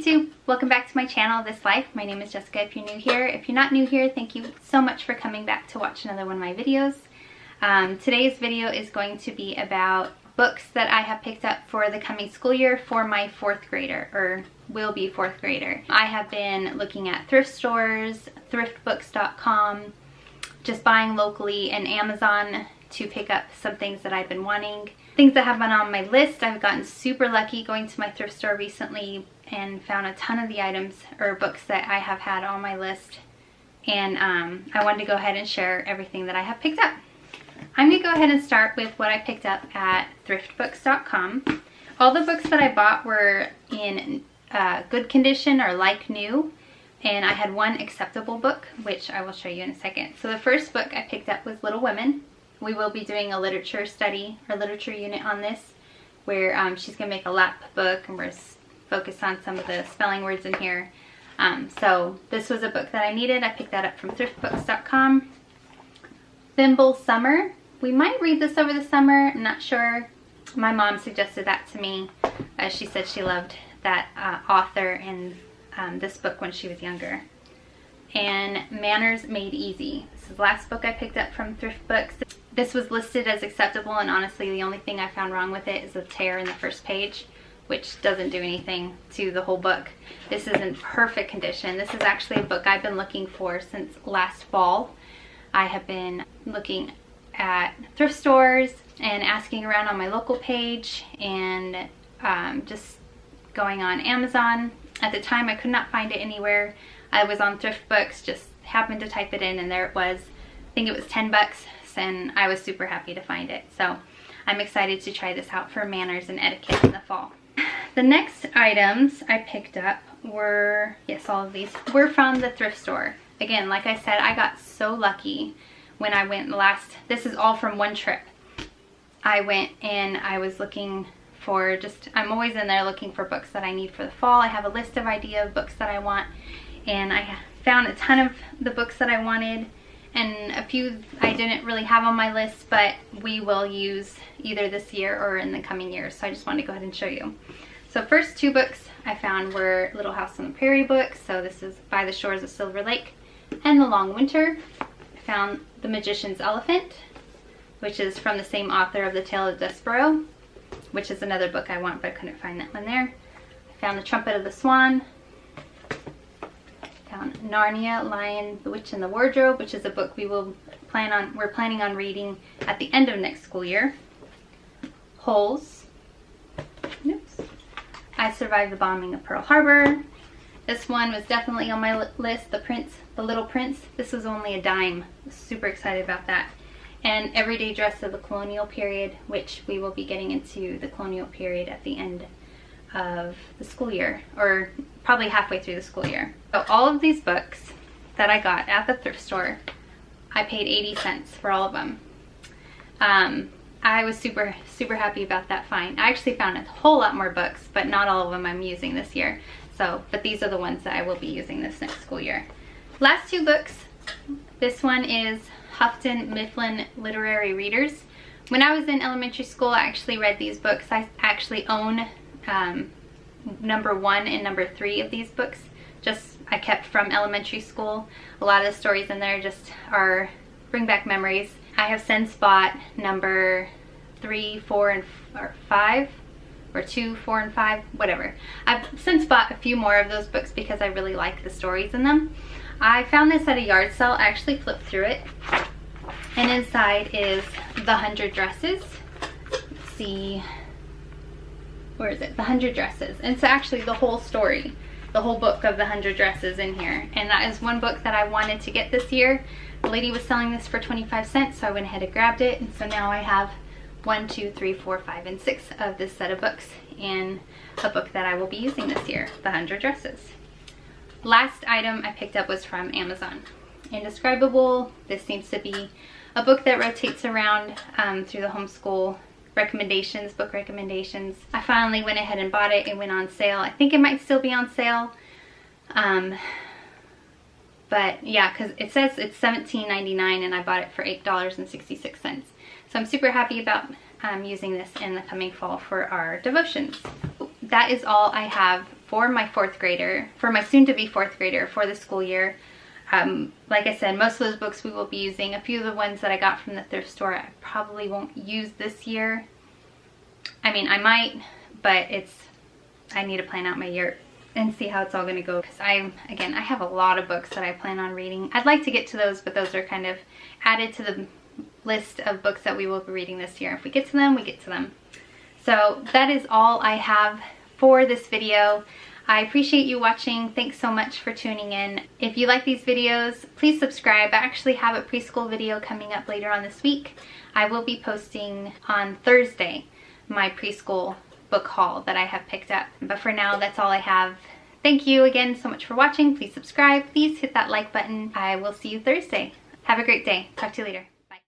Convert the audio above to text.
YouTube, welcome back to my channel, This Life. My name is Jessica if you're new here. If you're not new here, thank you so much for coming back to watch another one of my videos. Today's video is going to be about books that I have picked up for the coming school year for my 4th grader, or will be 4th grader. I have been looking at thrift stores, thriftbooks.com, just buying locally, and Amazon to pick up some things that I've been wanting. Things that have been on my list. I've gotten super lucky going to my thrift store recently and found a ton of the items or books that I have had on my list, and I wanted to go ahead and share everything that I have picked up. I'm going to go ahead and start with what I picked up at Thriftbooks.com. All the books that I bought were in good condition or like new, and I had one acceptable book, which I will show you in a second. So the first book I picked up was Little Women. We will be doing a literature study or literature unit on this, where she's going to make a lap book and we're focused on some of the spelling words in here. So this was a book that I needed. I picked that up from Thriftbooks.com. Thimble Summer. We might read this over the summer. I'm not sure. My mom suggested that to me. She said she loved that author and this book when she was younger. And Manners Made Easy. This is the last book I picked up from Thrift Books. This was listed as acceptable, and honestly the only thing I found wrong with it is the tear in the first page, which doesn't do anything to the whole book. This is in perfect condition. This is actually a book I've been looking for since last fall. I have been looking at thrift stores and asking around on my local page and just going on Amazon. At the time I could not find it anywhere. I was on Thrift Books, just happened to type it in, and there it was. I think it was 10 bucks, and I was super happy to find it. So I'm excited to try this out for manners and etiquette in the fall. The next items I picked up were, yes, all of these were from the thrift store. Again, like I said, I got so lucky when I went last. This is all from one trip. I went and I was looking for I'm always in there looking for books that I need for the fall. I have a list of idea of books that I want, and I found a ton of the books that I wanted, and a few I didn't really have on my list, but we will use either this year or in the coming years. So I just wanted to go ahead and show you. So first two books I found were Little House on the Prairie books. So this is By the Shores of Silver Lake and The Long Winter. I found The Magician's Elephant, which is from the same author of The Tale of Despereaux, which is another book I want, but I couldn't find that one there. I found The Trumpet of the Swan. Found Narnia, Lion, the Witch and the Wardrobe, which is a book we're planning on reading at the end of next school year. Holes. Oops. I Survived the Bombing of Pearl Harbor. This one was definitely on my list. The Little Prince. This was only a dime. Super excited about that. And Everyday Dress of the Colonial Period, which we will be getting into the colonial period at the end of the school year, or probably halfway through the school year. So all of these books that I got at the thrift store, I paid 80 cents for all of them. I was super happy about that find. I actually found a whole lot more books, but not all of them I'm using this year. But these are the ones that I will be using this next school year. Last two books. This one is Houghton Mifflin Literary Readers. When I was in elementary school, I actually read these books. I actually own number 1 and number 3 of these books. I kept from elementary school. A lot of the stories in there just bring back memories. I have since bought number 3, 4, or 5, or 2, 4, and 5, whatever. I've since bought a few more of those books because I really like the stories in them. I found this at a yard sale. I actually flipped through it, and inside is The 100 Dresses. Let's see, where is it? The 100 Dresses. And so actually the whole story, the whole book of The 100 Dresses in here. And that is one book that I wanted to get this year. The lady was selling this for 25 cents, so I went ahead and grabbed it. And so now I have 1, 2, 3, 4, 5, and 6 of this set of books, and a book that I will be using this year, The 100 Dresses. Last item I picked up was from Amazon. Indescribable. This seems to be a book that rotates around through the homeschool recommendations, book recommendations. I finally went ahead and bought it. It went on sale. I think it might still be on sale. But yeah, because it says it's $17.99 and I bought it for $8.66. So I'm super happy about using this in the coming fall for our devotions. That is all I have for my fourth grader, for my soon-to-be fourth grader for the school year. Like I said, most of those books we will be using. A few of the ones that I got from the thrift store I probably won't use this year. I mean, I might, but I need to plan out my year and see how it's all going to go, because I have a lot of books that I plan on reading. I'd like to get to those, but those are kind of added to the list of books that we will be reading this year. If we get to them, we get to them. So that is all I have for this video. I appreciate you watching. Thanks so much for tuning in. If you like these videos, please subscribe. I actually have a preschool video coming up later on this week. I will be posting on Thursday my preschool book haul that I have picked up. But for now, that's all I have. Thank you again so much for watching. Please subscribe. Please hit that like button. I will see you Thursday. Have a great day. Talk to you later.